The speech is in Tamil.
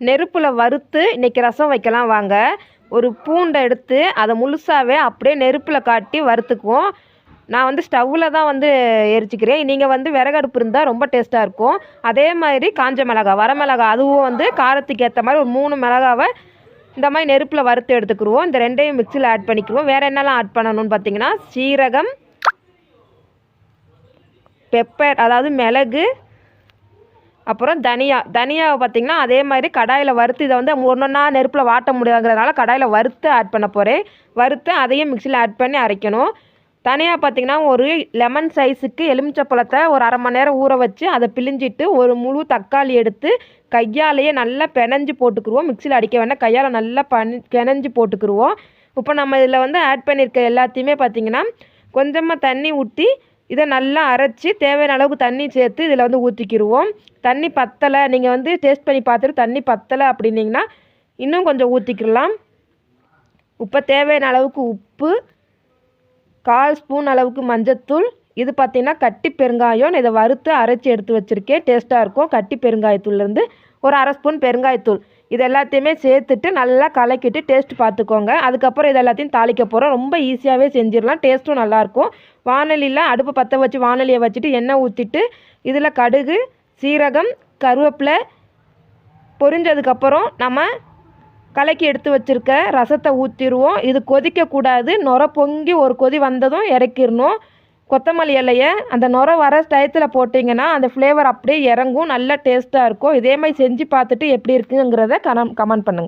நெருப்பில் வறுத்து இன்றைக்கி ரசம் வைக்கலாம் வாங்க. ஒரு பூண்டை எடுத்து அதை முழுசாகவே அப்படியே நெருப்பில் காட்டி வறுத்துக்குவோம். நான் வந்து ஸ்டவ்வில் தான் வந்து எரிச்சிக்கிறேன். நீங்கள் வந்து விறகடுப்பு இருந்தால் ரொம்ப டேஸ்ட்டாக இருக்கும். அதே மாதிரி காஞ்ச மிளகா, வரமிளகா அதுவும் வந்து காரத்துக்கு ஏற்ற மாதிரி ஒரு 3 மிளகாவை இந்த மாதிரி நெருப்பில் வறுத்து எடுத்துக்கிடுவோம். இந்த 2யும் மிக்சியில் ஆட் பண்ணிக்குவோம். வேறு என்னெல்லாம் ஆட் பண்ணணும்னு பார்த்தீங்கன்னா, சீரகம், பெப்பர் அதாவது மிளகு, அப்புறம் தனியாவை பார்த்திங்கன்னா அதே மாதிரி கடாயில் வறுத்து இதை வந்து ஒன்றா நெருப்பில் வாட்ட முடியாதுங்கிறதுனால கடாயில் வறுத்து ஆட் பண்ண போகிறேன். வறுத்து அதையும் மிக்சியில் ஆட் பண்ணி அரைக்கணும். தனியாக பார்த்திங்கன்னா ஒரு லெமன் சைஸுக்கு எலுமிச்சப்பழத்தை ஒரு 1/2 மணி நேரம் ஊற வச்சு அதை பிழிஞ்சிட்டு ஒரு முழு தக்காளி எடுத்து கையாலேயே நல்லா பெனஞ்சு போட்டுக்குருவோம். மிக்சியில் அடிக்க வேண்டாம், கையால் நல்லா பெனஞ்சு போட்டுக்குருவோம். இப்போ நம்ம இதில் வந்து ஆட் பண்ணியிருக்க எல்லாத்தையுமே பார்த்திங்கன்னா கொஞ்சமாக தண்ணி ஊற்றி இதை நல்லா அரைச்சி தேவையான அளவுக்கு தண்ணி சேர்த்து இதில் வந்து ஊற்றிக்கிடுவோம். தண்ணி பத்தலை, நீங்கள் வந்து டேஸ்ட் பண்ணி பார்த்துட்டு தண்ணி பத்தலை அப்படின்னிங்கன்னா இன்னும் கொஞ்சம் ஊற்றிக்கிடலாம். இப்போ தேவையான அளவுக்கு உப்பு, 1/4 ஸ்பூன் அளவுக்கு மஞ்சத்தூள், இது பார்த்திங்கன்னா கட்டி பெருங்காயம். இதை வறுத்து அரைச்சி எடுத்து வச்சுருக்கேன், டேஸ்ட்டாக இருக்கும். கட்டி பெருங்காயத்தூள்லேருந்து ஒரு 1/2 ஸ்பூன் பெருங்காயத்தூள் இது எல்லாத்தையுமே சேர்த்துட்டு நல்லா கலக்கிட்டு டேஸ்ட் பார்த்துக்கோங்க. அதுக்கப்புறம் இது எல்லாத்தையும் தாளிக்க போகிறோம். ரொம்ப ஈஸியாகவே செஞ்சிடலாம், டேஸ்ட்டும் நல்லாயிருக்கும். வானலியில் அடுப்பை பற்ற வச்சு வானலியை வச்சுட்டு எண்ணெய் ஊற்றிட்டு இதில் கடுகு, சீரகம், கருவேப்பிலை பொரிஞ்சதுக்கப்புறம் நம்ம கலக்கி எடுத்து வச்சுருக்க ரசத்தை ஊற்றிடுவோம். இது கொதிக்கக்கூடாது, நுர பொங்கி ஒரு கொதி வந்ததும் இறக்கிடணும். கொத்தமல்லி இலையை அந்த நுர வர டயத்தில் போட்டிங்கன்னா அந்த ஃப்ளேவர் அப்படியே இறங்கும், நல்லா டேஸ்ட்டாக இருக்கும். இதே மாதிரி செஞ்சு பார்த்துட்டு எப்படி இருக்குங்கிறத கமெண்ட் பண்ணுங்கள்.